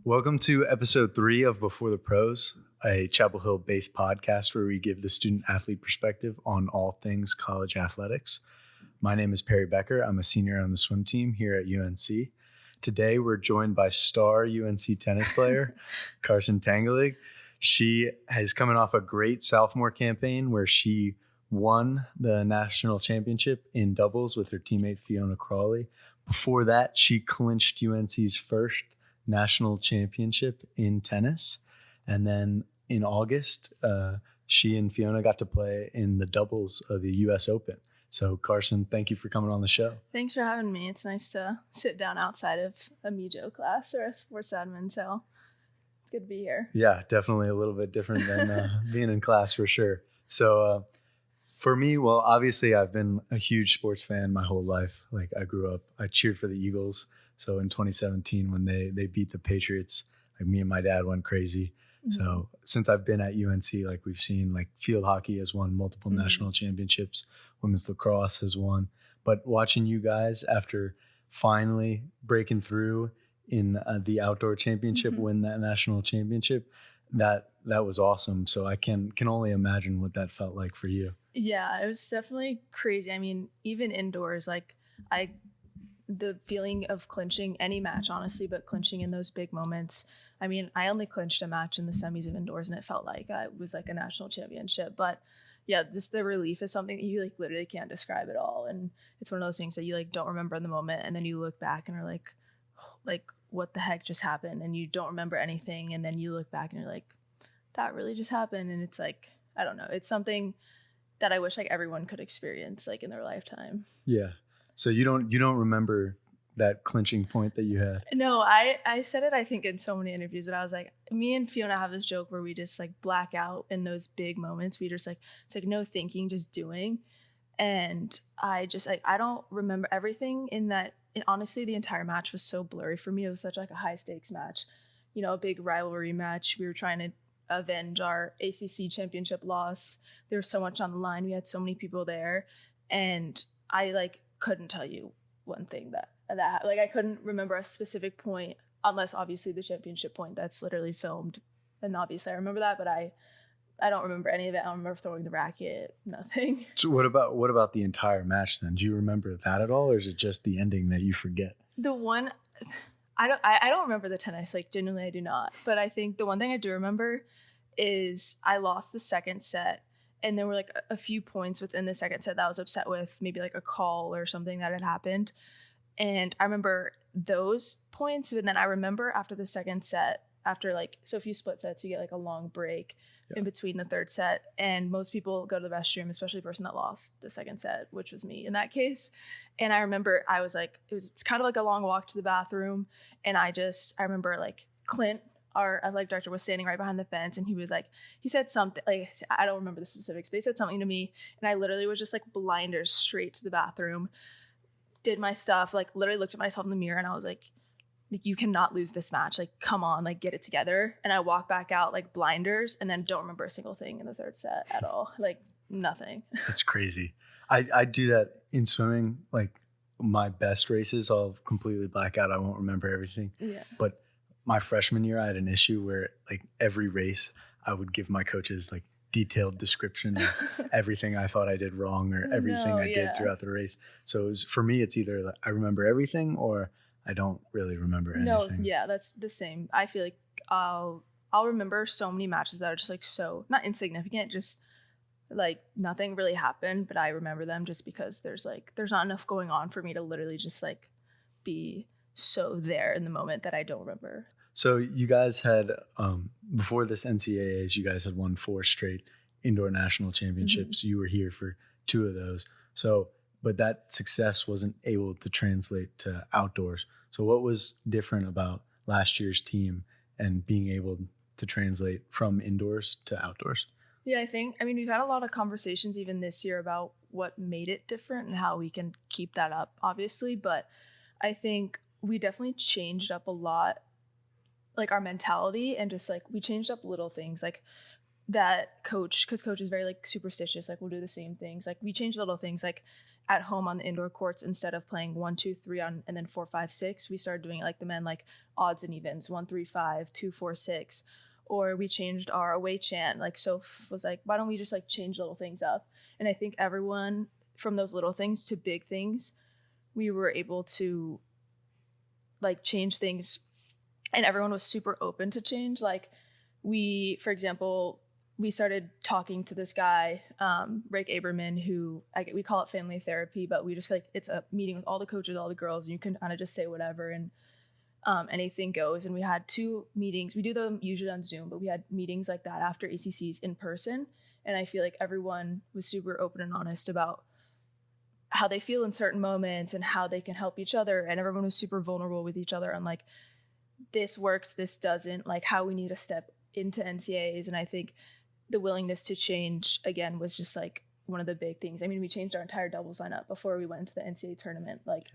Welcome to episode 3 of Before the Pros, a Chapel Hill-based podcast where we give the student-athlete perspective on all things college athletics. My name is Perry Becker. I'm a senior on the swim team here at UNC. Today, we're joined by star UNC tennis player, Carson Tanguilig. She is coming off a great sophomore campaign where she won the national championship in doubles with her teammate Fiona Crawley. Before that, she clinched UNC's first national championship in tennis. And then in August, she and Fiona got to play in the doubles of the US Open. So Carson, thank you for coming on the show. Thanks for having me. It's nice to sit down outside of a MEJO class or a sports admin, so it's good to be here. Yeah, definitely a little bit different than being in class for sure. So for me, well, obviously I've been a huge sports fan my whole life. Like I grew up, I cheered for the Eagles. So in 2017, when they beat the Patriots, like me and my dad went crazy. Mm-hmm. So since I've been at UNC, like we've seen like field hockey has won multiple national championships. Women's lacrosse has won. But watching you guys after finally breaking through in the outdoor championship, win that national championship, that was awesome. So I can only imagine what that felt like for you. Yeah, it was definitely crazy. I mean, even indoors, like the feeling of clinching any match, honestly, but clinching in those big moments. I mean, I only clinched a match in the semis of indoors and it felt like it was like a national championship. But yeah, just the relief is something that you like literally can't describe at all. And it's one of those things that you like don't remember in the moment. And then you look back and are like, what the heck just happened? And you don't remember anything. And then you look back and you're like, that really just happened. And it's like, I don't know. It's something that I wish like everyone could experience like in their lifetime. Yeah. So you don't remember that clinching point that you had? No, I said it I think in so many interviews, but I was like, me and Fiona have this joke where we just like black out in those big moments. We just like, it's like no thinking, just doing. And I just like, I don't remember everything in that. Honestly, the entire match was so blurry for me. It was such like a high stakes match, you know, a big rivalry match. We were trying to avenge our ACC Championship loss. There was so much on the line. We had so many people there, and I like couldn't tell you one thing that like I couldn't remember a specific point unless obviously the championship point that's literally filmed, and obviously I remember that, but I don't remember any of it. I don't remember throwing the racket, nothing. So what about the entire match then? Do you remember that at all, or is it just the ending that you forget? The one I don't remember the tennis, like genuinely I do not. But I think the one thing I do remember is I lost the second set. And there were like a few points within the second set that I was upset with, maybe like a call or something that had happened. And I remember those points. And then I remember after the second set, after like, so if you split sets, you get like a long break in between the third set. And most people go to the restroom, especially the person that lost the second set, which was me in that case. And I remember I was like, it's kind of like a long walk to the bathroom. And I remember like Clint, our athletic director, was standing right behind the fence, and he said something, like, I don't remember the specifics, but he said something to me, and I literally was just like blinders straight to the bathroom, did my stuff, like literally looked at myself in the mirror, and I was like, you cannot lose this match, like come on, like get it together. And I walked back out like blinders, and then don't remember a single thing in the third set at all, like nothing. That's crazy. I do that in swimming. Like my best races, I'll completely black out. I won't remember everything. Yeah. But my freshman year, I had an issue where like every race I would give my coaches like detailed description of everything I thought I did wrong or everything I did throughout the race. So for me, it's either like I remember everything or I don't really remember anything. No, yeah, that's the same. I feel like I'll remember so many matches that are just like so not insignificant, just like nothing really happened, but I remember them just because there's not enough going on for me to literally just like be so there in the moment that I don't remember. So you guys had, before this NCAAs, you guys had won 4 straight indoor national championships. You were here for 2 of those. So, but that success wasn't able to translate to outdoors. So what was different about last year's team and being able to translate from indoors to outdoors? Yeah, I mean, we've had a lot of conversations even this year about what made it different and how we can keep that up, obviously. But I think we definitely changed up a lot, like our mentality, and just like we changed up little things like that coach, because coach is very like superstitious, like we'll do the same things. Like we changed little things, like at home on the indoor courts, instead of playing 1, 2, 3 on and then 4, 5, 6, we started doing it like the men, like odds and evens, 1, 3, 5, 2, 4, 6. Or we changed our away chant. Like Soph was like, why don't we just like change little things up? And I think everyone, from those little things to big things, we were able to like change things, and everyone was super open to change. Like for example, we started talking to this guy, Rick Aberman, who we call it family therapy, but we just like, it's a meeting with all the coaches, all the girls, and you can kind of just say whatever, and anything goes. And we had 2 meetings. We do them usually on Zoom, but we had meetings like that after ACCs in person. And I feel like everyone was super open and honest about how they feel in certain moments and how they can help each other. And everyone was super vulnerable with each other on like, this works, this doesn't, like how we need to step into NCAAs. And I think the willingness to change, again, was just like one of the big things. I mean, we changed our entire doubles lineup before we went into the NCAA tournament. Like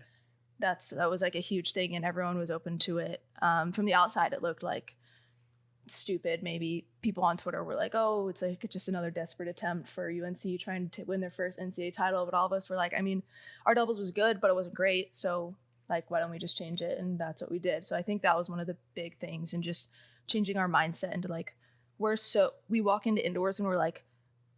that was like a huge thing, and everyone was open to it. From the outside, it looked like stupid. Maybe people on Twitter were like, oh, it's like just another desperate attempt for UNC trying to win their first NCAA title. But all of us were like, I mean, our doubles was good, but it wasn't great. So like, why don't we just change it? And that's what we did. So I think that was one of the big things, and just changing our mindset into like, we walk into indoors and we're like,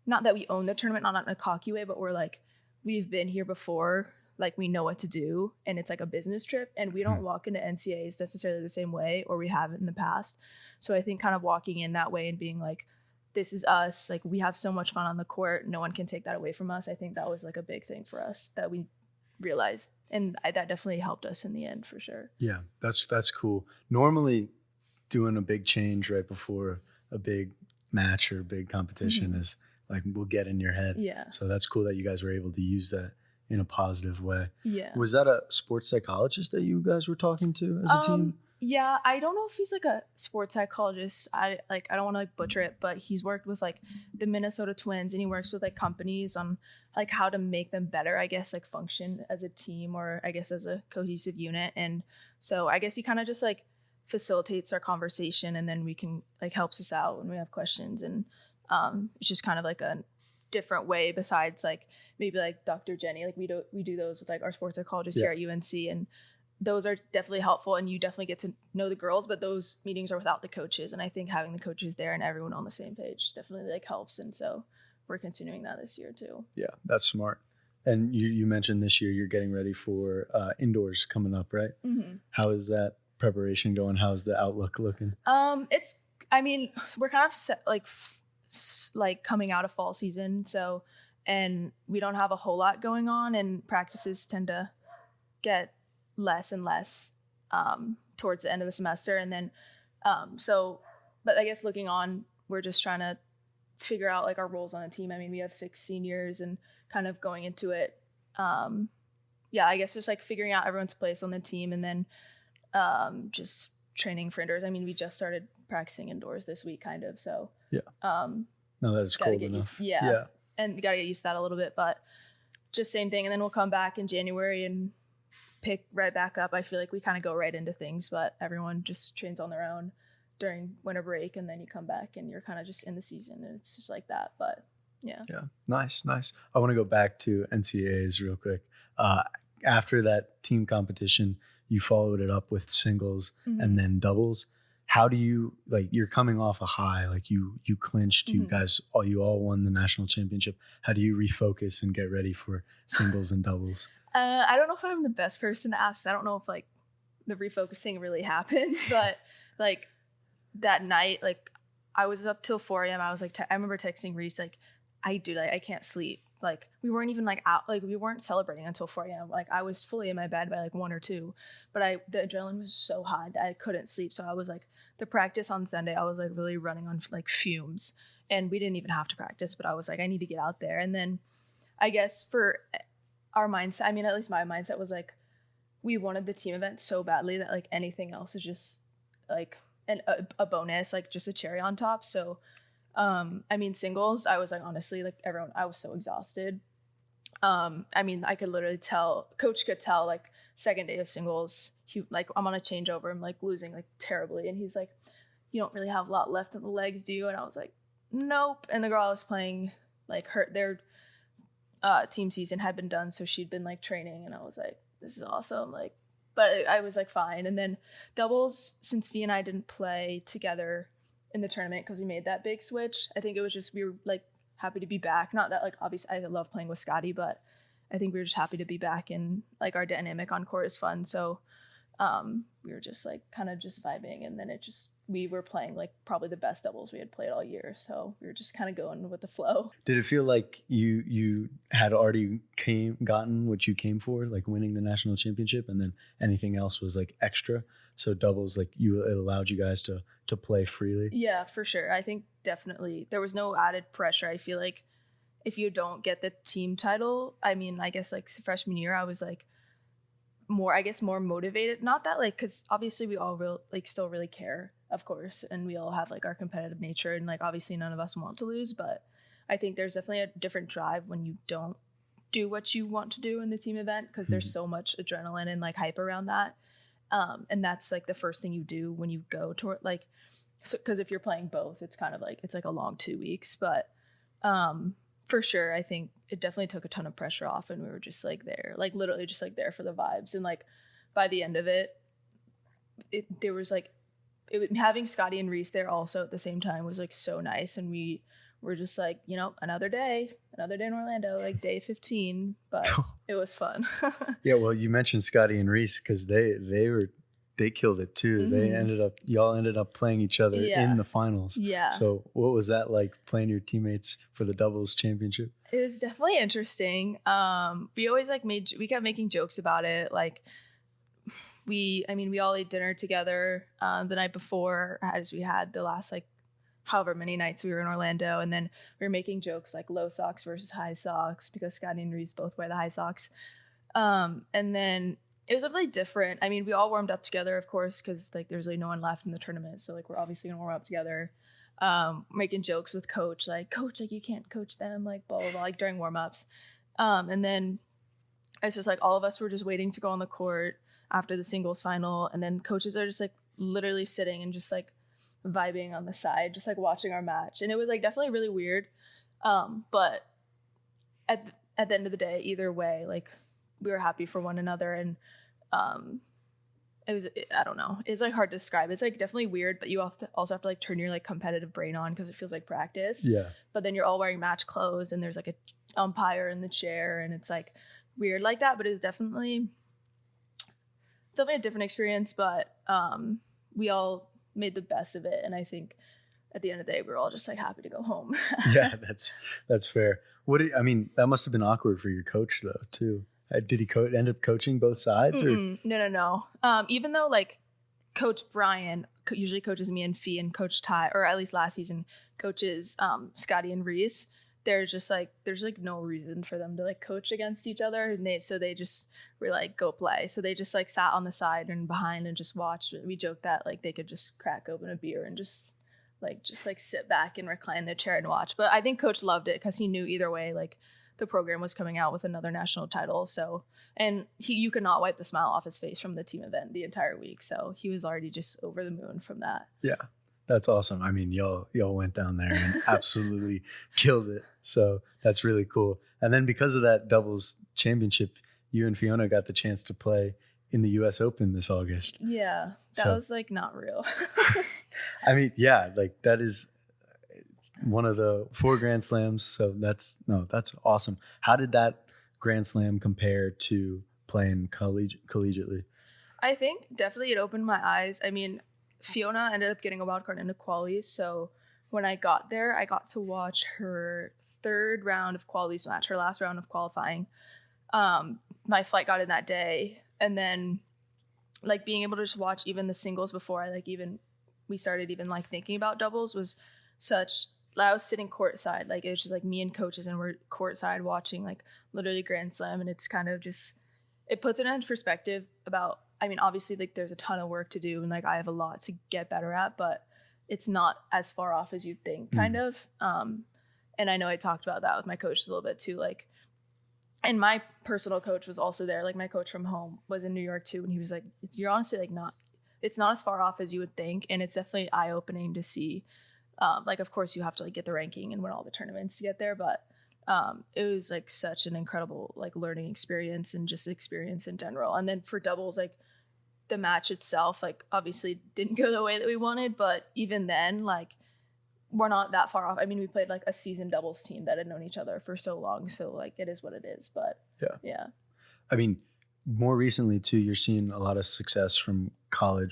not that we own the tournament, not in a cocky way, but we're like, we've been here before, like we know what to do, and it's like a business trip, and we don't walk into NCAAs necessarily the same way, or we haven't in the past. So I think kind of walking in that way and being like, this is us, like we have so much fun on the court, no one can take that away from us. I think that was like a big thing for us that we realized, and that definitely helped us in the end for sure. Yeah, that's cool. Normally doing a big change right before a big match or a big competition is like, we'll get in your head. Yeah. So that's cool that you guys were able to use that in a positive way. Yeah. Was that a sports psychologist that you guys were talking to as a team? Yeah, I don't know if he's like a sports psychologist. I don't want to like butcher it, but he's worked with like the Minnesota Twins, and he works with like companies on like how to make them better, I guess, like function as a team, or I guess as a cohesive unit. And so I guess he kind of just like facilitates our conversation, and then we can like helps us out when we have questions. And it's just kind of like a different way besides like maybe like Dr. Jenny. Like we do those with like our sports psychologist here at UNC, and those are definitely helpful, and you definitely get to know the girls, but those meetings are without the coaches. And I think having the coaches there and everyone on the same page definitely like helps. And so we're continuing that this year too. Yeah, that's smart. And you mentioned this year you're getting ready for indoors coming up, right? Mm-hmm. How is that preparation going? How's the outlook looking? We're kind of set, like coming out of fall season, so, and we don't have a whole lot going on, and practices tend to get less and less towards the end of the semester. And then but I guess looking on, we're just trying to figure out like our roles on the team. I mean, we have 6 seniors, and kind of going into it, I guess just like figuring out everyone's place on the team, and then just training for indoors. I mean, we just started practicing indoors this week, kind of. So no, that is cold enough. Yeah, and we gotta get used to that a little bit, but just same thing. And then we'll come back in January and pick right back up. I feel like we kind of go right into things, but everyone just trains on their own during winter break, and then you come back and you're kind of just in the season, and it's just like that. But yeah, nice. I want to go back to NCAAs real quick. After that team competition, you followed it up with singles and then doubles. How do you, like, you're coming off a high, like you clinched, you guys, you all won the national championship. How do you refocus and get ready for singles and doubles? I don't know if I'm the best person to ask. I don't know if like the refocusing really happened, but like that night, like I was up till 4 a.m. I was like, I remember texting Reese, like, I can't sleep. Like we weren't even like out, like we weren't celebrating until 4 a.m. Like I was fully in my bed by like 1 or 2, but the adrenaline was so high that I couldn't sleep. So I was like, the practice on Sunday, I was like really running on like fumes, and we didn't even have to practice, but I was like, I need to get out there. And then I guess for our mindset, I mean, at least my mindset was like, we wanted the team event so badly that like anything else is just like a bonus, like just a cherry on top. So I mean, singles, I was like, honestly, like everyone, I was so exhausted. I mean, I could literally tell, coach could tell, like second day of singles, I'm on a changeover, I'm like losing like terribly. And he's like, you don't really have a lot left in the legs, do you? And I was like, nope. And the girl I was playing, like they're team season had been done, so she'd been like training, and I was like, this is awesome. Like, but I was like fine. And then doubles, since Fee and I didn't play together in the tournament because we made that big switch, I think it was just we were like happy to be back. Not that like obviously I love playing with Scotty, but I think we were just happy to be back, and like our dynamic on court is fun. So we were just like kind of just vibing, and then we were playing like probably the best doubles we had played all year, so we were just kind of going with the flow. Did it feel like you had already gotten what you came for, like winning the national championship, and then anything else was like extra? So doubles, like it allowed you guys to play freely? Yeah, for sure. I think definitely there was no added pressure. I feel like if you don't get the team title, I mean, I guess like freshman year I was like more motivated. Not that like, because obviously we all still really care, of course, and we all have like our competitive nature, and like obviously none of us want to lose, but I think there's definitely a different drive when you don't do what you want to do in the team event, because there's so much adrenaline and like hype around that, and that's like the first thing you do when you go to like, so because if you're playing both, it's kind of like it's like a long 2 weeks, but for sure, I think it definitely took a ton of pressure off, and we were just like there, like literally just like there for the vibes. And like by the end of it, there was like having Scotty and Reese there also at the same time was like so nice, and we were just like, you know, another day in Orlando, like day 15, but it was fun. Yeah, well, you mentioned Scotty and Reese because they killed it too. Y'all ended up playing each other in the finals. Yeah. So what was that like, playing your teammates for the doubles championship? It was definitely interesting. We always like we kept making jokes about it. Like we all ate dinner together the night before, as we had the last like however many nights we were in Orlando, and then we were making jokes like low socks versus high socks because Scotty and Reese both wear the high socks. And then it was definitely different. I mean, we all warmed up together, of course, because like there's like no one left in the tournament, so like we're obviously gonna warm up together. Making jokes with coach like you can't coach them, like blah blah blah, like during warm-ups. And then it's just like all of us were just waiting to go on the court after the singles final, and then coaches are just like literally sitting and just like vibing on the side, just like watching our match. And it was like definitely really weird, but at the end of the day, either way, like we were happy for one another. And I don't know, it's like hard to describe. It's like definitely weird, but you also have to like turn your like competitive brain on because it feels like practice. Yeah. But then you're all wearing match clothes, and there's like a umpire in the chair, and it's like weird like that. But it's definitely a different experience. But we all made the best of it, and I think at the end of the day, we were all just like happy to go home. Yeah, that's fair. That must have been awkward for your coach though too. Did he end up coaching both sides? Or? No. Even though like Coach Brian usually coaches me and Fee, and Coach Ty, or at least last season, coaches Scotty and Reese, there's like no reason for them to like coach against each other, and they just were like, go play. So they just like sat on the side and behind and just watched. We joked that like they could just crack open a beer and just sit back and recline their chair and watch. But I think Coach loved it because he knew either way like the program was coming out with another national title. So, and you could not wipe the smile off his face from the team event the entire week. So he was already just over the moon from that. Yeah, that's awesome. I mean, y'all went down there and absolutely killed it. So that's really cool. And then because of that doubles championship, you and Fiona got the chance to play in the US Open this August. Yeah, that was like not real. I mean, yeah, like that is one of the 4 Grand Slams. So that's awesome. How did that Grand Slam compare to playing collegiately? I think definitely it opened my eyes. I mean, Fiona ended up getting a wild card into qualies. So when I got there, I got to watch her third round of qualies match, her last round of qualifying. My flight got in that day. And then like being able to just watch even the singles before we started even like thinking about doubles was such. I was sitting courtside, like it was just like me and coaches, and we're courtside watching like literally Grand Slam, and it's kind of just, it puts it into perspective about, I mean, obviously like there's a ton of work to do, and like I have a lot to get better at, but it's not as far off as you'd think, kind of. And I know I talked about that with my coaches a little bit too, like, and my personal coach was also there, like my coach from home was in New York too, and he was like, you're honestly like it's not as far off as you would think, and it's definitely eye-opening to see. Like, of course, you have to like get the ranking and win all the tournaments to get there, but it was like such an incredible like learning experience and just experience in general. And then for doubles, like the match itself, like obviously didn't go the way that we wanted, but even then, like we're not that far off. I mean, we played like a seasoned doubles team that had known each other for so long, so like it is what it is. But yeah. I mean, more recently too, you're seeing a lot of success from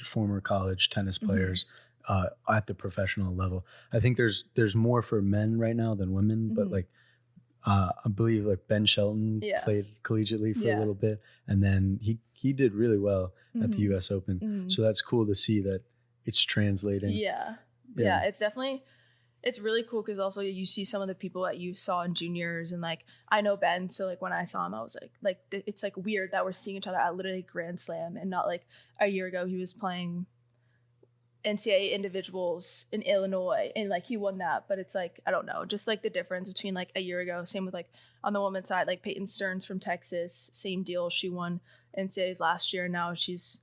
former college tennis players at the professional level. I think there's more for men right now than women, but like I believe like Ben Shelton played collegiately for a little bit, and then he did really well at the U.S. Open. So that's cool to see that it's translating. Yeah, it's really cool because also you see some of the people that you saw in juniors, and like I know Ben, so like when I saw him, I was like it's like weird that we're seeing each other at literally Grand Slam, and not like a year ago he was playing NCAA individuals in Illinois and like he won that. But it's like, I don't know, just like the difference between like a year ago. Same with like on the women's side, like Peyton Stearns from Texas, same deal. She won NCAAs last year. Now she's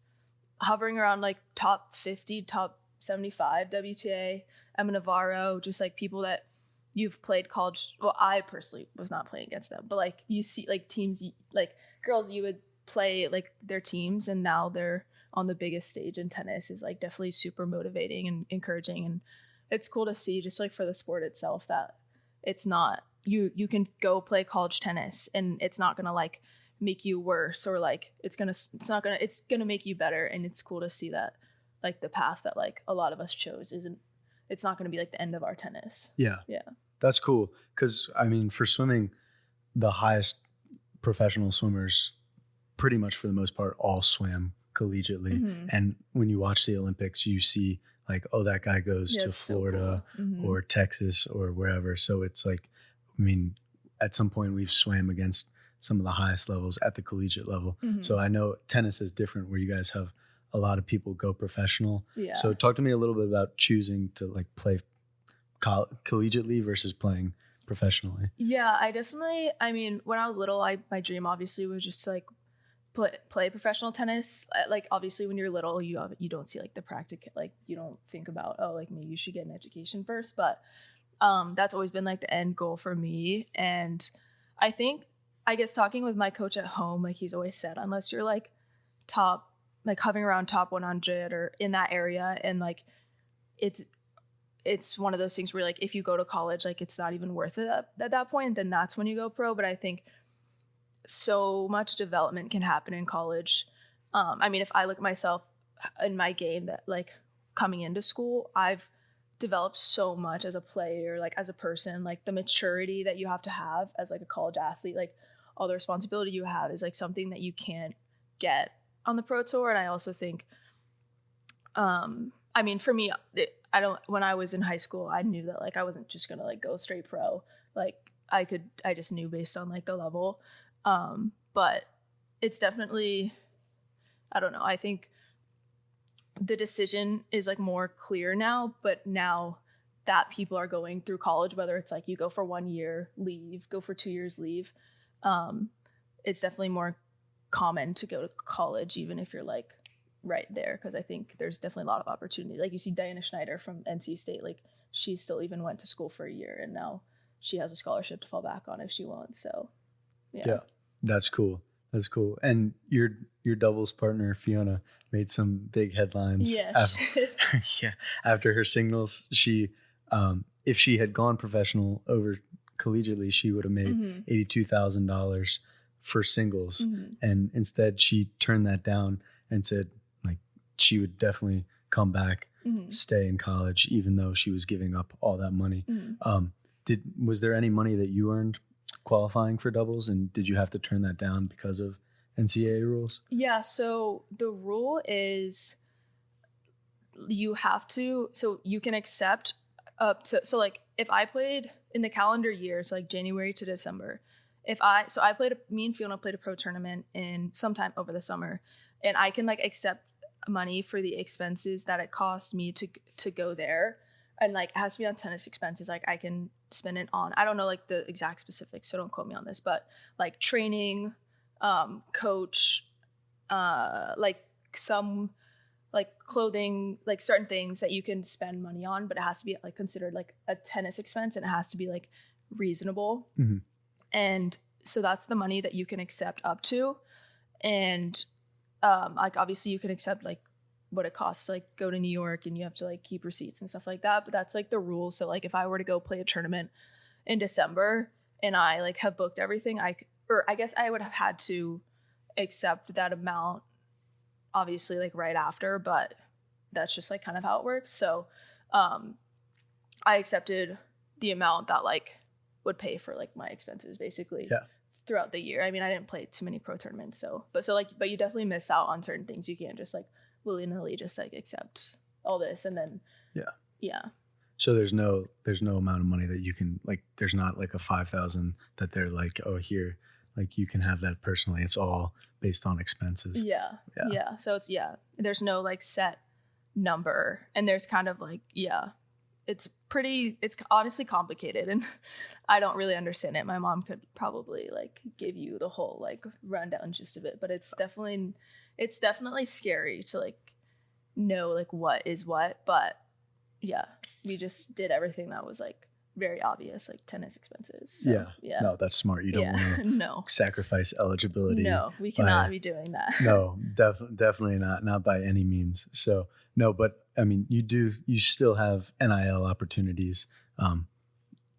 hovering around like top 50, top 75 WTA. Emma Navarro, just like people that you've played college. Well, I personally was not playing against them, but like you see like teams, like girls you would play like their teams, and now they're on the biggest stage in tennis is like definitely super motivating and encouraging. And it's cool to see just like for the sport itself that it's not, you can go play college tennis and it's not going to like make you worse, or like it's going to make you better. And it's cool to see that like the path that like a lot of us chose it's not going to be like the end of our tennis. Yeah. That's cool. Cause I mean, for swimming, the highest professional swimmers pretty much for the most part all swam collegiately. And when you watch the Olympics, you see like, oh, that guy goes to Florida or Texas or wherever. So it's like, I mean, at some point we've swam against some of the highest levels at the collegiate level. So I know tennis is different where you guys have a lot of people go professional. So talk to me a little bit about choosing to like play collegiately versus playing professionally. Yeah, I mean, when I was little, my dream obviously was just to like play professional tennis. Like obviously when you're little, you don't see like the practical, like you don't think about, oh, like maybe you should get an education first. But that's always been like the end goal for me. And I guess talking with my coach at home, like he's always said, unless you're like top, like hovering around top 100 or in that area, and like it's one of those things where like if you go to college, like it's not even worth it at that point, then that's when you go pro. But I think so much development can happen in college. I mean, if I look at myself in my game, that like coming into school, I've developed so much as a player, like as a person, like the maturity that you have to have as like a college athlete, like all the responsibility you have is like something that you can't get on the pro tour. And I also think, I mean, for me, when I was in high school, I knew that like I wasn't just gonna like go straight pro. Like I just knew based on like the level. But it's definitely, I don't know, I think the decision is like more clear now, but now that people are going through college, whether it's like you go for 1 year, leave, go for 2 years, leave, it's definitely more common to go to college, even if you're like right there. Cause I think there's definitely a lot of opportunity. Like you see Diana Schneider from NC State, like she still even went to school for a year and now she has a scholarship to fall back on if she wants. So yeah. That's cool. And your doubles partner, Fiona, made some big headlines. After her singles, she, if she had gone professional over collegiately, she would have made $82,000 for singles. And instead she turned that down and said like she would definitely come back, stay in college, even though she was giving up all that money. Was there any money that you earned qualifying for doubles, and did you have to turn that down because of NCAA rules? Yeah, so the rule is you can accept up to, so like if I played in the calendar year, so like January to December, me and Fiona played a pro tournament in sometime over the summer, and I can like accept money for the expenses that it cost me to go there. And like it has to be on tennis expenses. Like I can spend it on, I don't know like the exact specifics, so don't quote me on this, but like training, coach, like some like clothing, like certain things that you can spend money on, but it has to be like considered like a tennis expense, and it has to be like reasonable. And so that's the money that you can accept up to. And like obviously you can accept like what it costs to like go to New York, and you have to like keep receipts and stuff like that. But that's like the rule. So like if I were to go play a tournament in December and I like have booked everything, I guess I would have had to accept that amount obviously like right after, but that's just like kind of how it works. So I accepted the amount that like would pay for like my expenses basically throughout the year. I mean, I didn't play too many pro tournaments, but you definitely miss out on certain things. You can't just like willy-nilly just like accept all this and then So there's no amount of money that you can like, there's not like a 5,000 that they're like, oh, here, like you can have that personally. It's all based on expenses. Yeah. So it's there's no like set number, and there's kind of like it's honestly complicated, and I don't really understand it. My mom could probably like give you the whole like rundown gist of it, but it's definitely scary to like know like what is what. But we just did everything that was like very obvious, like tennis expenses. So, No, that's smart. You don't want to sacrifice eligibility. No, we cannot be doing that. No, definitely not by any means. So no, but I mean, you still have NIL opportunities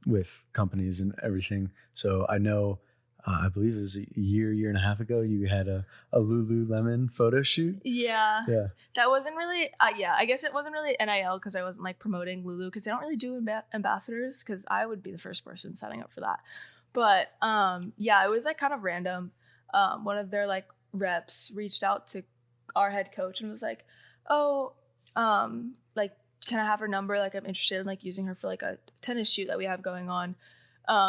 with companies and everything. So I know, I believe it was a year and a half ago, you had a Lululemon photo shoot. Yeah. That wasn't really, I guess it wasn't really NIL because I wasn't like promoting Lulu, because they don't really do ambassadors, because I would be the first person signing up for that. But it was like kind of random. One of their like reps reached out to our head coach and was like, oh, like, can I have her number? Like, I'm interested in like using her for like a tennis shoot that we have going on.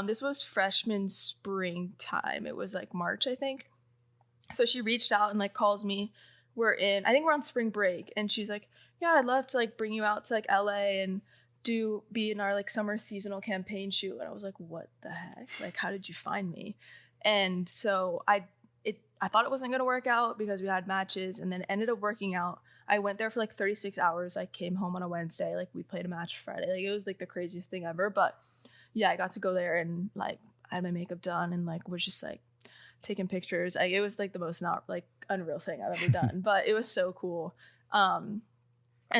This was freshman springtime. It was like March, I think. So she reached out and like calls me. I think we're on spring break, and she's like, yeah, I'd love to like bring you out to like LA and be in our like summer seasonal campaign shoot. And I was like, what the heck? Like, how did you find me? And so I thought it wasn't going to work out because we had matches, and then it ended up working out. I went there for like 36 hours. I came home on a Wednesday. Like, we played a match Friday. Like, it was like the craziest thing ever. But I got to go there and like I had my makeup done and like was just like taking pictures. It was like the most not like unreal thing I've ever done, but it was so cool. And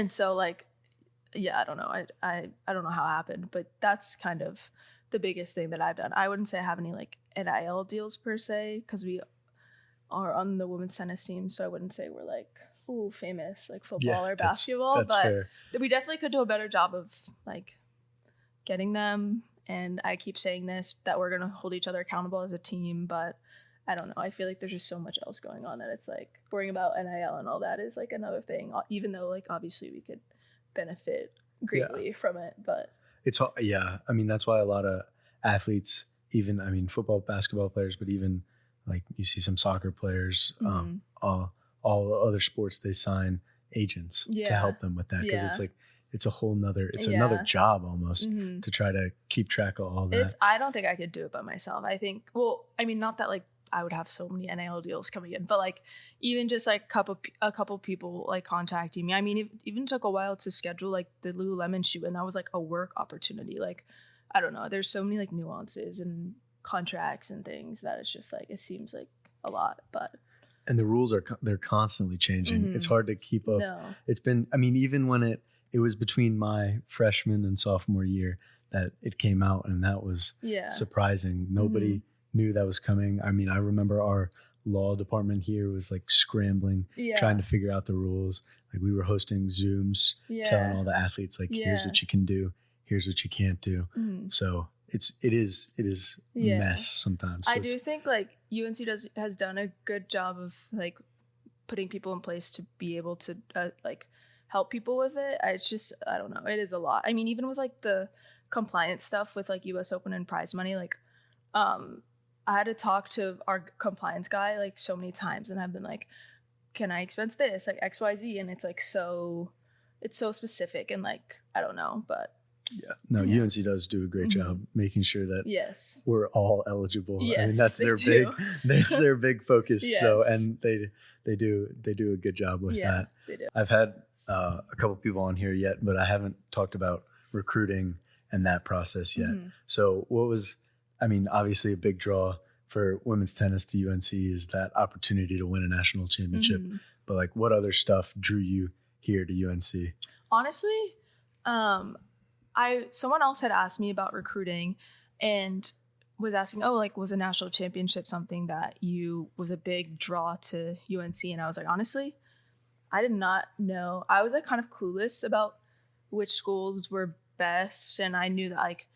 so like, I don't know. I don't know how it happened, but that's kind of the biggest thing that I've done. I wouldn't say I have any like NIL deals per se, because we are on the women's tennis team. So I wouldn't say we're like, ooh, famous like football or basketball, that's but fair. We definitely could do a better job of like getting them. And I keep saying this, that we're going to hold each other accountable as a team, but I don't know. I feel like there's just so much else going on that it's like worrying about NIL and all that is like another thing, even though like obviously we could benefit greatly from it. But it's, I mean, that's why a lot of athletes, even, I mean, football, basketball players, but even like you see some soccer players, all other sports, they sign agents to help them with that. Because it's like, it's a whole nother, another job almost to try to keep track of all that. I don't think I could do it by myself. I think, well, I mean, not that like I would have so many NIL deals coming in, but like even just like a couple people like contacting me. I mean, it even took a while to schedule like the Lululemon shoot, and that was like a work opportunity. Like, I don't know. There's so many like nuances and contracts and things that it's just like, it seems like a lot, but. And the rules they're constantly changing. It's hard to keep up. No. It's been, I mean, even when it was between my freshman and sophomore year that it came out, and that was surprising. Nobody knew that was coming. I mean, I remember our law department here was like scrambling, trying to figure out the rules. Like, we were hosting Zooms, telling all the athletes like, here's what you can do, here's what you can't do. So it is mess sometimes. So I do think like UNC has done a good job of like putting people in place to be able to like help people with it. It's just, I don't know. It is a lot. I mean, even with like the compliance stuff with like US Open and prize money, like I had to talk to our compliance guy like so many times, and I've been like, can I expense this, like XYZ? And it's like it's so specific, and like, I don't know, but UNC does do a great job making sure that we're all eligible. I mean, that's their big focus. So, and they do a good job with that. They do. I've had a couple people on here yet, but I haven't talked about recruiting and that process yet. So what was, I mean, obviously a big draw for women's tennis to UNC is that opportunity to win a national championship. Mm-hmm. But like, what other stuff drew you here to UNC? Honestly, someone else had asked me about recruiting and was asking, oh, like, was a national championship something that was a big draw to UNC? And I was like, honestly, I did not know. I was like kind of clueless about which schools were best, and I knew that like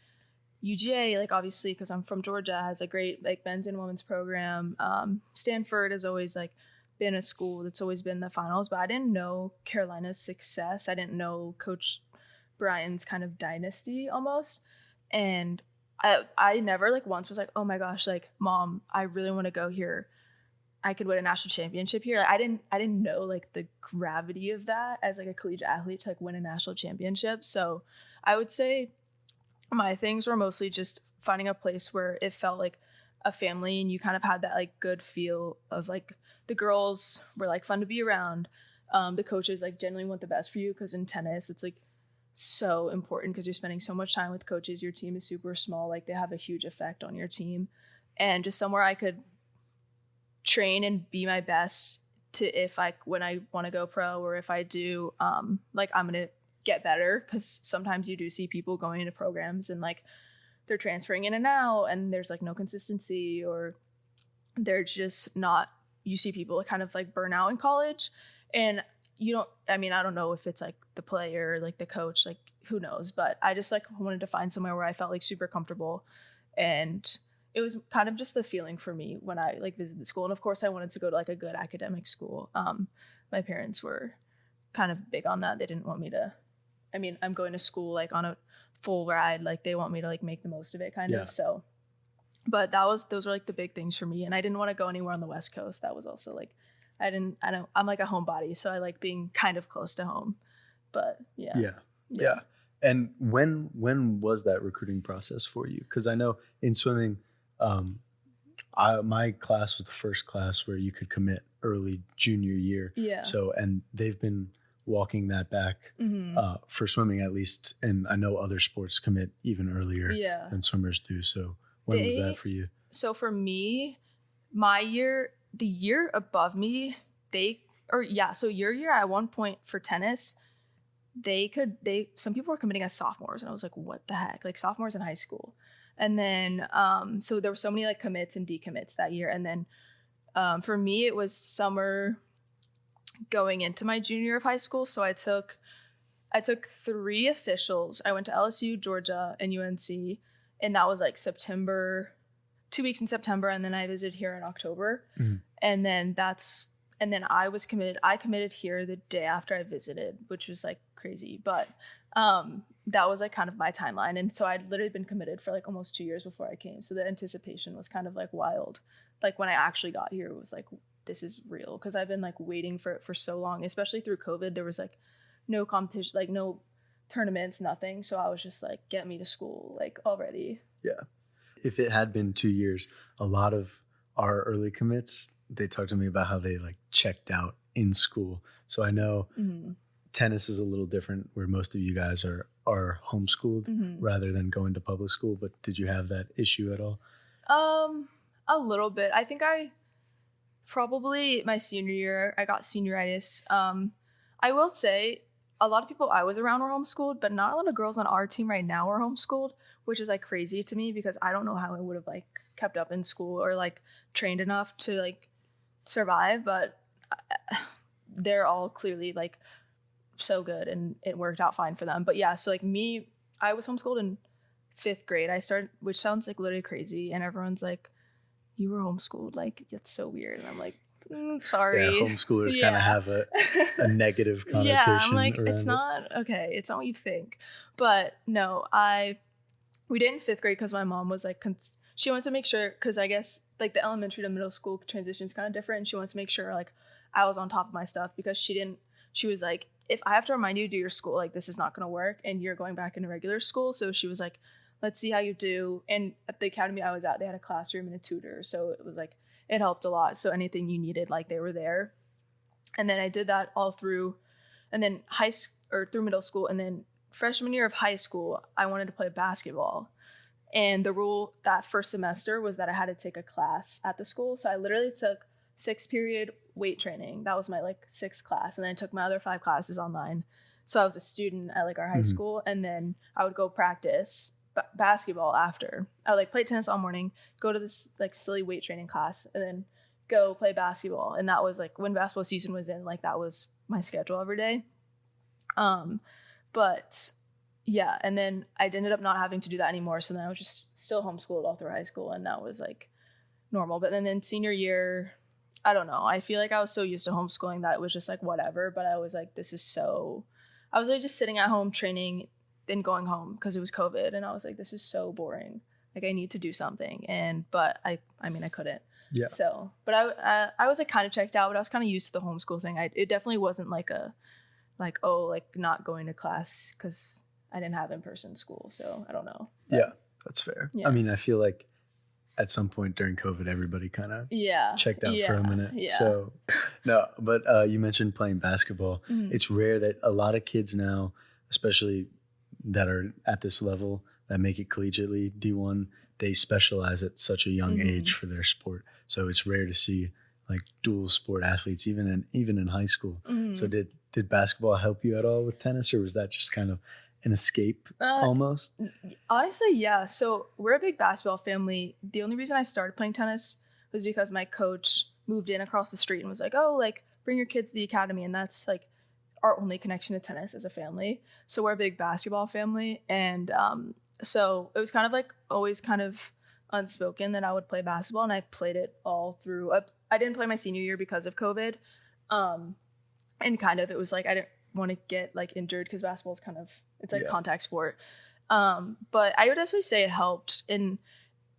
UGA, like obviously because I'm from Georgia, has a great like men's and women's program. Stanford has always like been a school that's always been in the finals, but I didn't know Carolina's success. I didn't know Coach Brian's kind of dynasty almost, and I never like once was like, oh my gosh, like Mom, I really want to go here. I could win a national championship here. Like, I didn't know like the gravity of that as like a collegiate athlete to like win a national championship. So I would say my things were mostly just finding a place where it felt like a family and you kind of had that like good feel of like the girls were like fun to be around. The coaches like generally want the best for you because in tennis it's like so important because you're spending so much time with coaches. Your team is super small. Like they have a huge effect on your team, and just somewhere I could train and be my best to when I want to go pro, or if I do, like I'm going to get better, because sometimes you do see people going into programs and like they're transferring in and out and there's like no consistency, or they're just not, you see people kind of like burn out in college, and I don't know if it's like the player, like the coach, like who knows, but I just like wanted to find somewhere where I felt like super comfortable, and it was kind of just the feeling for me when I like visited the school. And of course I wanted to go to like a good academic school. My parents were kind of big on that. They didn't want me to, I'm going to school like on a full ride. Like they want me to like make the most of it kind of. So, but those were like the big things for me. And I didn't want to go anywhere on the West Coast. That was also like, I'm like a homebody. So I like being kind of close to home, but yeah. And when was that recruiting process for you? Because I know in swimming, my class was the first class where you could commit early junior year. Yeah. So, and they've been walking that back for swimming at least. And I know other sports commit even earlier than swimmers do. So when was that for you? So for me, my year, the year above me, so your year at one point for tennis, some people were committing as sophomores, and I was like, what the heck? Like sophomores in high school. And then, so there were so many like commits and decommits that year. And then for me, it was summer going into my junior year of high school. So I took 3 officials. I went to LSU, Georgia, and UNC. And that was like September, 2 weeks in September. And then I visited here in October. Mm-hmm. And then I was committed. I committed here the day after I visited, which was like crazy. But that was like kind of my timeline. And so I'd literally been committed for like almost 2 years before I came. So the anticipation was kind of like wild. Like when I actually got here, it was like, this is real. Because I've been like waiting for it for so long, especially through COVID. There was like no competition, like no tournaments, nothing. So I was just like, get me to school like already. Yeah. If it had been 2 years, a lot of our early commits, they talked to me about how they like checked out in school. So I know tennis is a little different where most of you guys are homeschooled rather than going to public school. But did you have that issue at all? A little bit. I think I probably my senior year, I got senioritis. I will say a lot of people I was around were homeschooled, but not a lot of girls on our team right now are homeschooled, which is like crazy to me because I don't know how I would have like kept up in school or like trained enough to like survive, but they're all clearly like so good and it worked out fine for them. But yeah, so like me, I was homeschooled in 5th grade. I started, which sounds like literally crazy, and everyone's like, you were homeschooled, like that's so weird. And I'm like, sorry. Yeah, homeschoolers kind of have a negative connotation. Yeah, I'm like, it's not okay. It's not what you think. But no, we did in 5th grade because my mom was like, she wanted to make sure, because I guess like the elementary to middle school transition is kind of different. And she wanted to make sure like I was on top of my stuff because she was like, if I have to remind you to do your school, like this is not going to work and you're going back into regular school. So she was like, let's see how you do. And at the academy I was at, they had a classroom and a tutor. So it was like, it helped a lot. So anything you needed, like they were there. And then I did that all through, and then through middle school. And then freshman year of high school, I wanted to play basketball. And the rule that first semester was that I had to take a class at the school. So I literally took 6-period weight training. That was my like 6th class. And then I took my other 5 classes online. So I was a student at like our high school. And then I would go practice basketball after. I would like play tennis all morning, go to this like silly weight training class, and then go play basketball. And that was like when basketball season was in, like that was my schedule every day. But yeah, and then I ended up not having to do that anymore. So then I was just still homeschooled all through high school, and that was like normal. But then senior year, I don't know. I feel like I was so used to homeschooling that it was just like whatever. But I was like, I was like just sitting at home training, then going home because it was COVID, and I was like, this is so boring. Like I need to do something, but I couldn't. Yeah. So, but I was like kind of checked out, but I was kind of used to the homeschool thing. It definitely wasn't like not going to class because I didn't have in-person school. So I don't know. But, yeah, that's fair. Yeah. I mean, I feel like at some point during COVID, everybody kind of checked out for a minute. Yeah. So no, but you mentioned playing basketball. It's rare that a lot of kids now, especially that are at this level that make it collegiately D1, they specialize at such a young age for their sport. So it's rare to see like dual sport athletes, even in high school. So did basketball help you at all with tennis, or was that just kind of an escape almost? Honestly, yeah. So we're a big basketball family. The only reason I started playing tennis was because my coach moved in across the street and was like, oh, like bring your kids to the academy. And that's like our only connection to tennis as a family. So we're a big basketball family. And so it was kind of like always kind of unspoken that I would play basketball, and I played it all through. I didn't play my senior year because of COVID. And kind of, it was like, I didn't want to get like injured because basketball is kind of, it's like a contact sport. But I would actually say it helped in,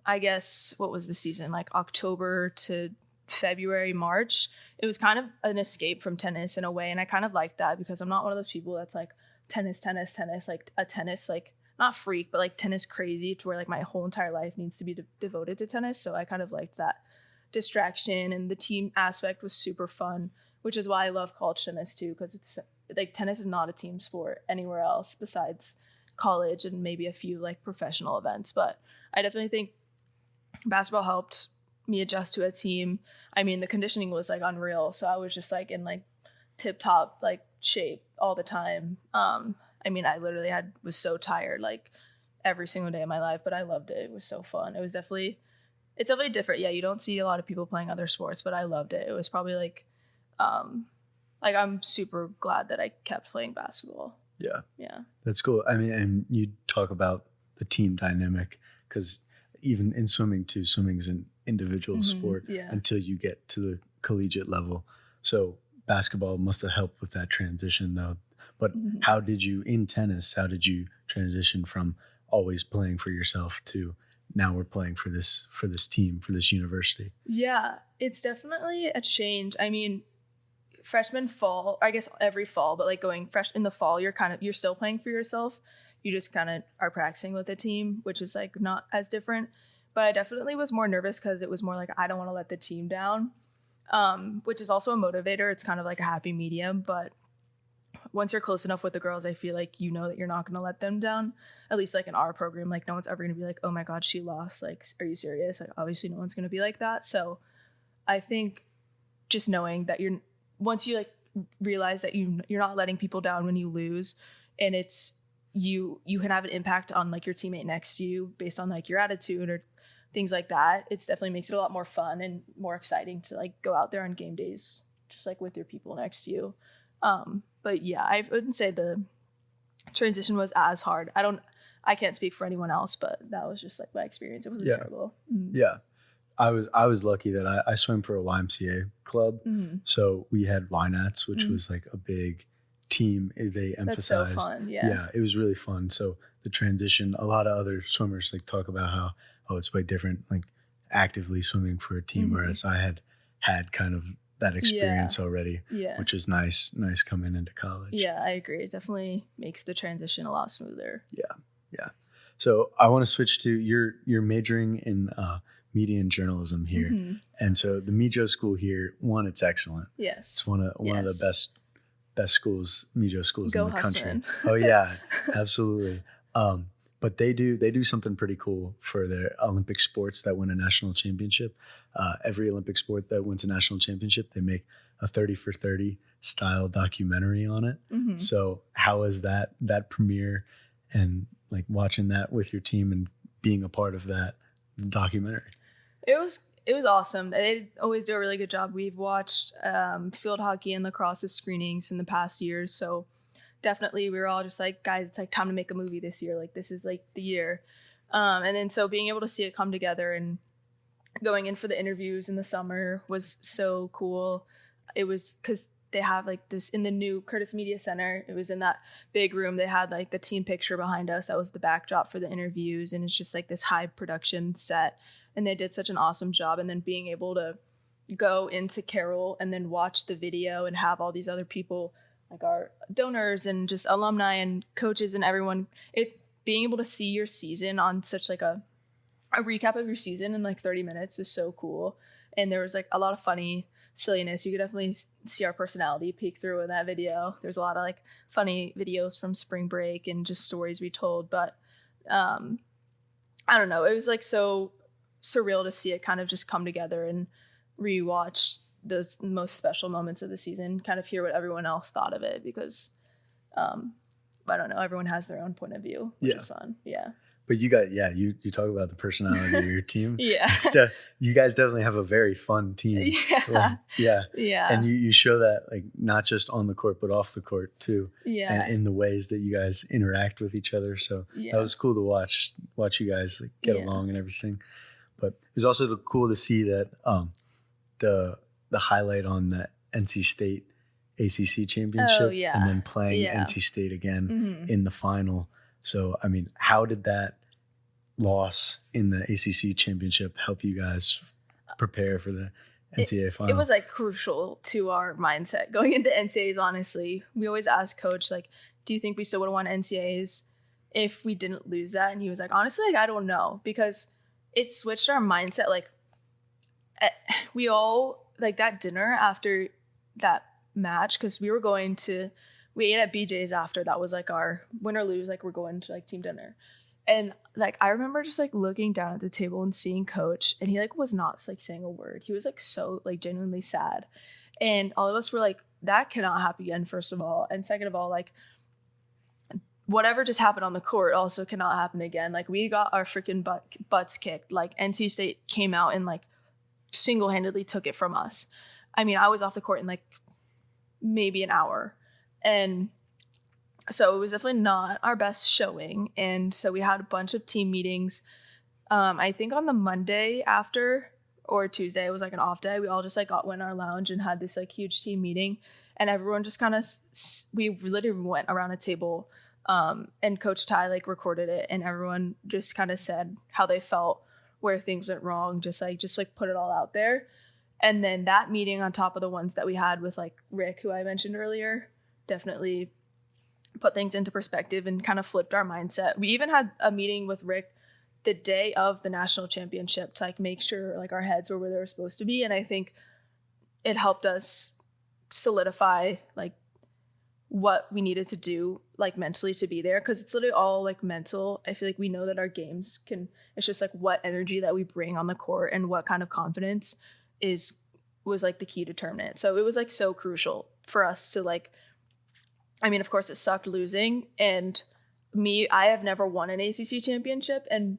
I guess, what was the season? Like October to February, March. It was kind of an escape from tennis in a way. And I kind of liked that because I'm not one of those people that's like tennis, like a tennis, like not freak, but like tennis crazy to where like my whole entire life needs to be devoted to tennis. So I kind of liked that distraction, and the team aspect was super fun, which is why I love college tennis too, because it's like tennis is not a team sport anywhere else besides college and maybe a few like professional events. But I definitely think basketball helped me adjust to a team. I mean, the conditioning was like unreal, so I was just like in like tip top like shape all the time. I mean, I literally was so tired like every single day of my life, but I loved it. It was so fun. It's definitely different. Yeah, you don't see a lot of people playing other sports, but I loved it. It was probably like I'm super glad that I kept playing basketball. Yeah. Yeah. That's cool. I mean, and you talk about the team dynamic, because even in swimming too, swimming is an individual sport until you get to the collegiate level. So basketball must have helped with that transition though. But how did you transition from always playing for yourself to now we're playing for this team, for this university? Yeah, it's definitely a change. I mean, freshman fall, I guess every fall, but like going fresh in the fall, you're still playing for yourself. You just kind of are practicing with a team, which is like not as different. But I definitely was more nervous because it was more like, I don't want to let the team down, which is also a motivator. It's kind of like a happy medium. But once you're close enough with the girls, I feel like you know that you're not going to let them down. At least like in our program, like no one's ever going to be like, oh my God, she lost. Like, are you serious? Like, obviously no one's going to be like that. So I think just knowing that once you like realize that you're not letting people down when you lose, and it's you can have an impact on like your teammate next to you based on like your attitude or things like that. It definitely makes it a lot more fun and more exciting to like go out there on game days, just like with your people next to you. But yeah, I wouldn't say the transition was as hard. I can't speak for anyone else, but that was just like my experience. It was terrible. Yeah. I was lucky that I swam for a YMCA club. So we had YNATs, which was like a big team. They emphasized. That's so fun. Yeah, it was really fun. So the transition, a lot of other swimmers like talk about how, it's way different, like actively swimming for a team, whereas I had kind of that experience already, which is nice coming into college. Yeah, I agree. It definitely makes the transition a lot smoother. Yeah. So I want to switch to you're majoring in media and journalism here. And so the Mijo school here, it's excellent. Yes. It's one of the best schools, Mijo schools Go in the country. Husman. Oh yeah, absolutely. But they do something pretty cool for their Olympic sports that win a national championship. Every Olympic sport that wins a national championship, they make a 30 for 30 style documentary on it. Mm-hmm. So how is that premiere and like watching that with your team and being a part of that documentary? It was awesome. They always do a really good job. We've watched field hockey and lacrosse screenings in the past years, so definitely we were all just like, guys, it's like time to make a movie this year. Like this is like the year. And then so being able to see it come together and going in for the interviews in the summer was so cool. It was because they have like this in the new Curtis Media Center. It was in that big room. They had like the team picture behind us. That was the backdrop for the interviews. And it's just like this high production set. And they did such an awesome job. And then being able to go into Carroll and then watch the video and have all these other people, like our donors and just alumni and coaches and everyone, being able to see your season on such like a recap of your season in like 30 minutes is so cool. And there was like a lot of funny silliness. You could definitely see our personality peek through in that video. There's a lot of like funny videos from spring break and just stories we told. But I don't know. It was like so surreal to see it kind of just come together and rewatch those most special moments of the season, kind of hear what everyone else thought of it, because I don't know, everyone has their own point of view, which is fun. Yeah. But you got, you talk about the personality of your team. Yeah. You guys definitely have a very fun team. Yeah. Yeah. And you show that like not just on the court, but off the court too. Yeah. And in the ways that you guys interact with each other. So that was cool to watch you guys like, get along and everything. But it was also cool to see that the highlight on the NC State ACC Championship and then playing NC State again in the final. So, I mean, how did that loss in the ACC Championship help you guys prepare for the NCAA final? It was like crucial to our mindset going into NCAAs, honestly. We always ask coach, like, do you think we still would have won NCAAs if we didn't lose that? And he was like, honestly, like, I don't know, because it switched our mindset. Like, we all, like, that dinner after that match, because we ate at BJ's after. That was like our win or lose, like we're going to like team dinner. And like I remember just like looking down at the table and seeing coach, and he like was not like saying a word. He was like so like genuinely sad. And all of us were like, that cannot happen again, first of all. And second of all, like whatever just happened on the court also cannot happen again. Like we got our freaking butts kicked. Like NC State came out and like single-handedly took it from us. I mean, I was off the court in like maybe an hour. And so it was definitely not our best showing. And so we had a bunch of team meetings. I think on the Monday after or Tuesday, it was like an off day. We all just like went in our lounge and had this like huge team meeting. And everyone just kind of, we literally went around a table and Coach Ty like recorded it. And everyone just kind of said how they felt, where things went wrong, just put it all out there. And then that meeting on top of the ones that we had with like Rick, who I mentioned earlier, definitely put things into perspective and kind of flipped our mindset. We even had a meeting with Rick the day of the national championship to like make sure like our heads were where they were supposed to be. And I think it helped us solidify like what we needed to do like mentally to be there, because it's literally all like mental. I feel like we know that our games it's just like what energy that we bring on the court and what kind of confidence was like the key determinant. So it was like so crucial for us to like, I mean, of course it sucked losing, and I have never won an ACC championship and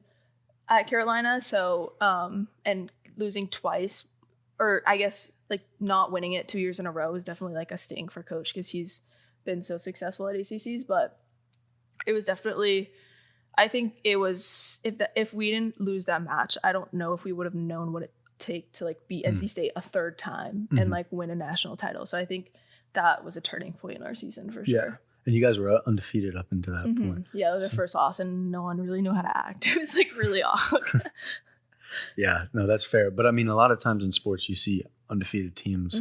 at Carolina. So, and losing twice, or I guess like not winning it 2 years in a row is definitely like a sting for coach, because he's been so successful at ACCs. But it was definitely, I think it was, if we didn't lose that match, I don't know if we would have known what it take to like beat NC State a third time and like win a national title. So I think that was a turning point in our season for sure. Yeah. And you guys were undefeated up until that point. Yeah, it was the first loss, and no one really knew how to act. It was like really odd. Yeah, no, that's fair. But I mean, a lot of times in sports, you see undefeated teams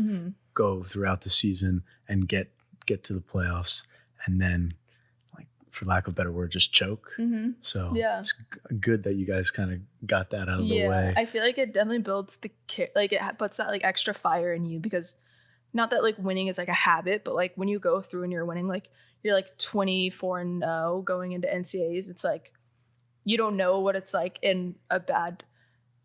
go throughout the season and get to the playoffs, and then, like, for lack of a better word, just choke. So it's good that you guys kind of got that out of the way. I feel like it definitely builds it puts that like extra fire in you, because not that like winning is like a habit, but like when you go through and you're winning, like you're like 24-0 going into NCAAs, it's like you don't know what it's like in a bad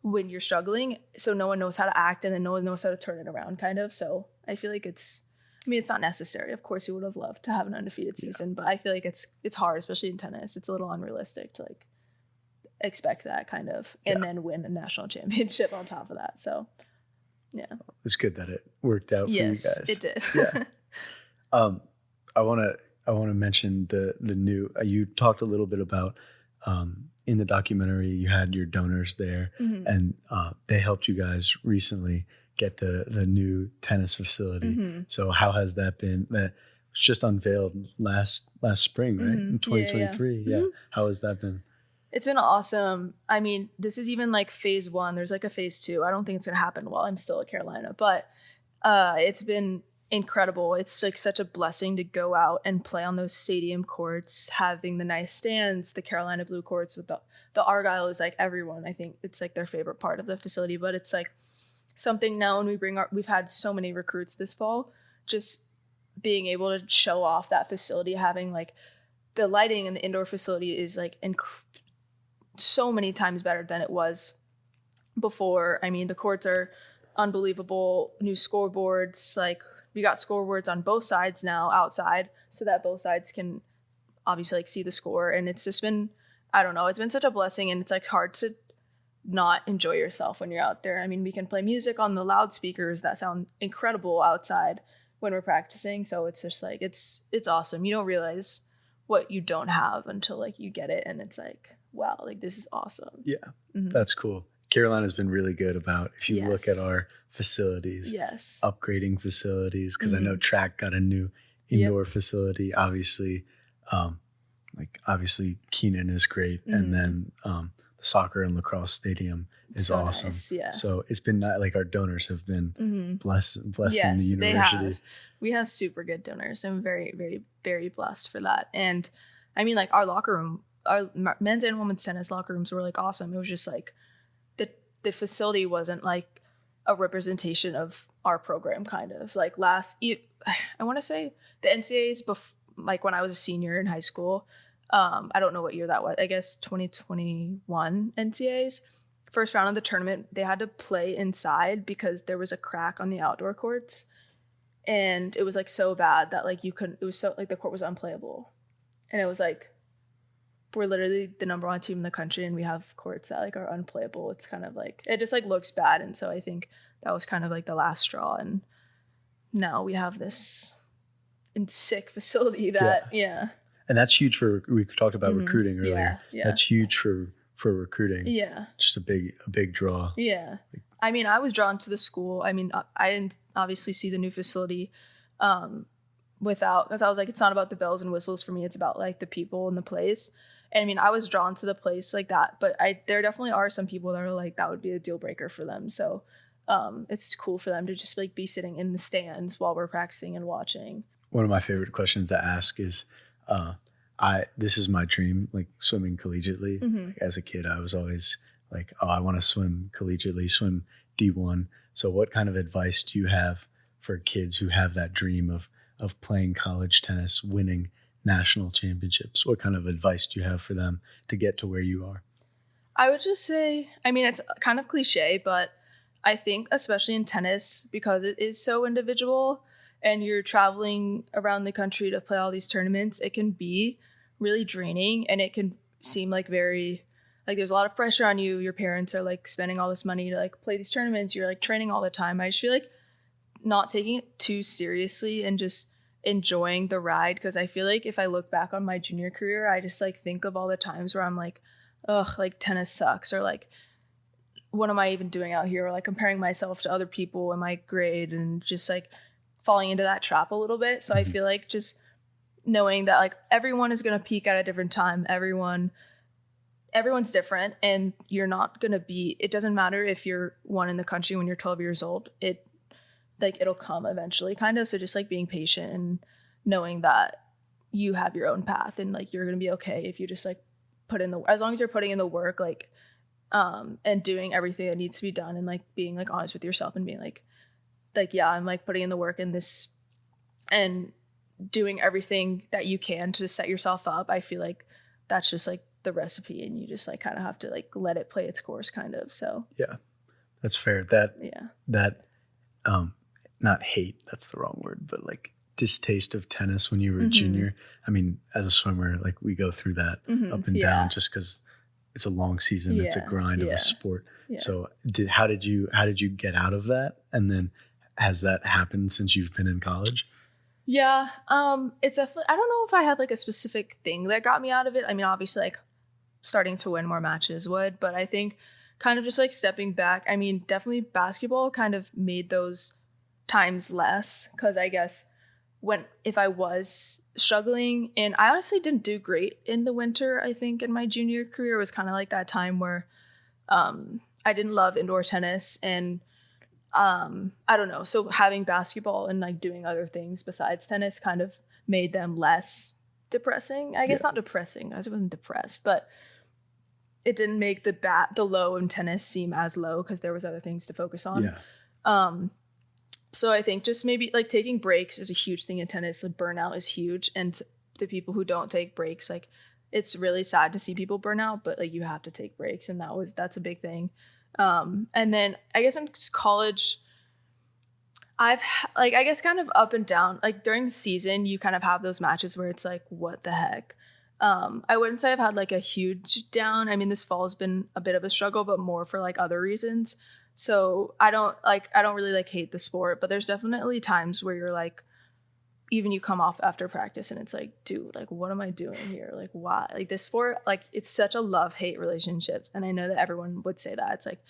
when you're struggling. So no one knows how to act, and then no one knows how to turn it around, kind of. So I feel like it's not necessary. Of course, you would have loved to have an undefeated season, but I feel like it's hard, especially in tennis. It's a little unrealistic to like expect that kind of, and then win a national championship on top of that. So yeah, it's good that it worked out for you guys. Yes, it did. Yeah. I want to mention the new. You talked a little bit about in the documentary. You had your donors there, and they helped you guys recently get the new tennis facility. So how has that been? That was just unveiled last spring, right? In 2023. Yeah. How has that been? It's been awesome. I mean, this is even like phase 1. There's like a phase 2. I don't think it's going to happen while I'm still at Carolina, but it's been incredible. It's like such a blessing to go out and play on those stadium courts, having the nice stands, the Carolina blue courts with the Argyle is like everyone. I think it's like their favorite part of the facility, but it's like something now when we've had so many recruits this fall, just being able to show off that facility, having like the lighting in the indoor facility is like so many times better than it was before. I mean, the courts are unbelievable. New scoreboards, like we got scoreboards on both sides now outside so that both sides can obviously like see the score. And it's just been, I don't know, it's been such a blessing, and it's like hard to not enjoy yourself when you're out there. I mean, we can play music on the loudspeakers that sound incredible outside when we're practicing. So it's just like, it's awesome. You don't realize what you don't have until like you get it, and it's like, wow, like this is awesome. Yeah, that's cool. Carolina's been really good about, if you look at our facilities, upgrading facilities, because I know track got a new indoor facility. Obviously, obviously Keenan is great, and then the soccer and lacrosse stadium is so awesome. Nice, yeah. So it's been like our donors have been blessing the university. We have super good donors. I'm very, very, very blessed for that. And I mean, like our locker room, our men's and women's tennis locker rooms were like awesome. It was just like the facility wasn't like a representation of our program, kind of like I want to say the NCAAs like when I was a senior in high school. I don't know what year that was. I guess 2021 NCAAs. First round of the tournament, they had to play inside because there was a crack on the outdoor courts, and it was like so bad that like you couldn't. It was so like the court was unplayable, and it was like, we're literally the number 1 team in the country, and we have courts that like are unplayable. It's kind of like, it just like looks bad. And so I think that was kind of like the last straw. And now we have this sick facility that, And that's huge we talked about recruiting earlier. Yeah. That's huge for recruiting. Yeah. Just a big draw. Yeah. I mean, I was drawn to the school. I mean, I didn't obviously see the new facility because I was like, it's not about the bells and whistles for me. It's about like the people and the place. And I mean, I was drawn to the place like that, but there definitely are some people that are like, that would be a deal breaker for them. So it's cool for them to just like be sitting in the stands while we're practicing and watching. One of my favorite questions to ask is, this is my dream, like swimming collegiately. Like, as a kid, I was always like, oh, I want to swim collegiately, swim D1. So what kind of advice do you have for kids who have that dream of playing college tennis, winning national championships? What kind of advice do you have for them to get to where you are? I would just say, I mean, it's kind of cliche, but I think especially in tennis, because it is so individual and you're traveling around the country to play all these tournaments, it can be really draining, and it can seem like very, like there's a lot of pressure on you. Your parents are like spending all this money to like play these tournaments. You're like training all the time. I just feel like not taking it too seriously and just enjoying the ride, because I feel like if I look back on my junior career, I just like think of all the times where I'm like, ugh, like tennis sucks, or like, what am I even doing out here, or like comparing myself to other people in my grade, and just like falling into that trap a little bit. So I feel like just knowing that like everyone is going to peak at a different time, everyone's different, and you're not going to be, it doesn't matter if you're one in the country when you're 12 years old, it'll come eventually, kind of. So just like being patient and knowing that you have your own path, and like you're gonna be okay if you just like as long as you're putting in the work, like and doing everything that needs to be done, and like being like honest with yourself and being like yeah, I'm like putting in the work in this and doing everything that you can to set yourself up. I feel like that's just like the recipe, and you just like kind of have to like let it play its course kind of. So Yeah, that's fair. That not hate, that's the wrong word, but like distaste of tennis when you were a junior. I mean, as a swimmer, like we go through that up and down just because it's a long season. It's a grind of a sport. Yeah. So how did you get out of that? And then has that happened since you've been in college? Yeah. It's I don't know if I had like a specific thing that got me out of it. I mean, obviously like starting to win more matches would, but I think kind of just like stepping back. I mean, definitely basketball kind of made those times less, because I guess if I was struggling, and I honestly didn't do great in the winter, I think in my junior career, it was kind of like that time where I didn't love indoor tennis, and I don't know. So having basketball and like doing other things besides tennis kind of made them less depressing. I guess not depressing, as I wasn't depressed, but it didn't make the low in tennis seem as low because there was other things to focus on. Yeah. So I think just maybe like taking breaks is a huge thing in tennis. Like burnout is huge, and the people who don't take breaks, like it's really sad to see people burn out, but like you have to take breaks, and that's a big thing. And then I guess in college, I guess kind of up and down. Like during the season, you kind of have those matches where it's like, what the heck? I wouldn't say I've had like a huge down. I mean, this fall has been a bit of a struggle, but more for like other reasons. So I don't really like hate the sport, but there's definitely times where you're like, even you come off after practice and it's like, dude, like, what am I doing here? Like, why? Like this sport, like it's such a love-hate relationship. And I know that everyone would say that. It's like,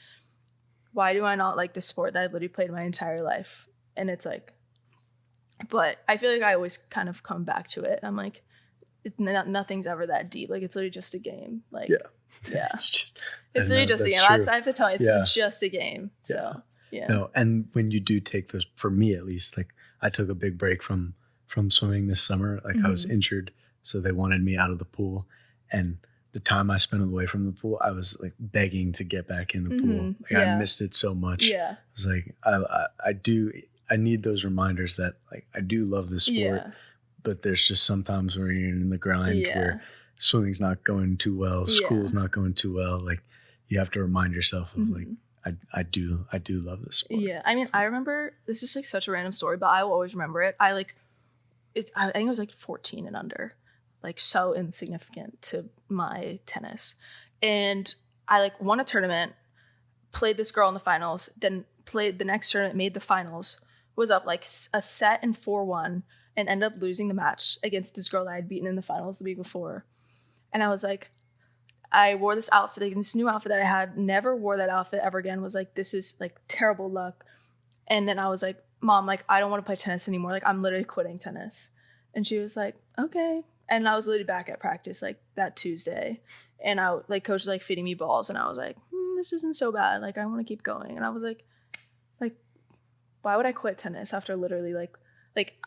why do I not like this sport that I literally played my entire life? And it's like, but I feel like I always kind of come back to it. I'm like, nothing's ever that deep. Like it's literally just a game. Like, yeah. It's literally just a game. I have to tell you, it's just a game. So yeah. No, and when you do take those, for me at least, like I took a big break from swimming this summer. Like I was injured, so they wanted me out of the pool, and the time I spent away from the pool, I was like begging to get back in the pool. Like I missed it so much. Yeah, I was like, I need those reminders that like I do love this sport, but there's just sometimes where you're in the grind where swimming's not going too well, school's not going too well. Like you have to remind yourself of like, I do love this sport. Yeah. I mean, I remember, this is like such a random story, but I will always remember it. I think it was like 14 and under, like so insignificant to my tennis. And I like won a tournament, played this girl in the finals, then played the next tournament, made the finals, was up like a set and 4-1, and ended up losing the match against this girl that I had beaten in the finals the week before. And I was like, I wore this outfit, like this new outfit that I had, never wore that outfit ever again, was like, this is like terrible luck. And then I was like, Mom, like, I don't want to play tennis anymore. Like, I'm literally quitting tennis. And she was like, okay. And I was literally back at practice like that Tuesday. And coach was like feeding me balls. And I was like, this isn't so bad. Like, I want to keep going. And I was like, why would I quit tennis after literally like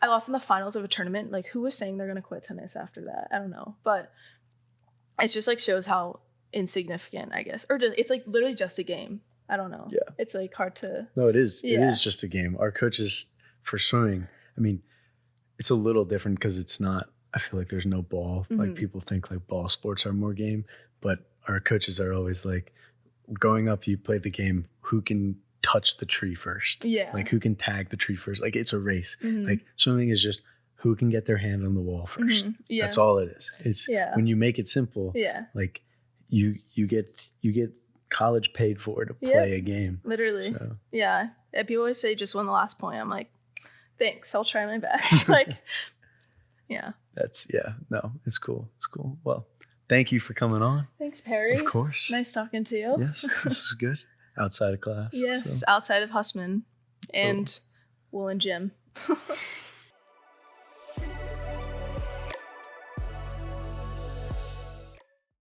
I lost in the finals of a tournament? Like, who was saying they're going to quit tennis after that? I don't know. But it just like shows how insignificant, I guess. Or it's like literally just a game. I don't know. Yeah. It's like hard to. No, it is. Yeah. It is just a game. Our coaches for swimming, I mean, it's a little different because it's not, I feel like there's no ball. Like people think like ball sports are more game, but our coaches are always like, growing up, you play the game, who can touch the tree first? Yeah. Like who can tag the tree first? Like it's a race. Like swimming is just who can get their hand on the wall first. Yeah. That's all it is. It's when you make it simple, like you get college paid for to play a game. Literally. So. Yeah. People always say just win the last point. I'm like, thanks, I'll try my best. Like, yeah. No, it's cool. It's cool. Well, thank you for coming on. Thanks, Perry. Of course. Nice talking to you. Yes, this is good. Outside of class. Yes, outside of Hussman and Wool and Gym.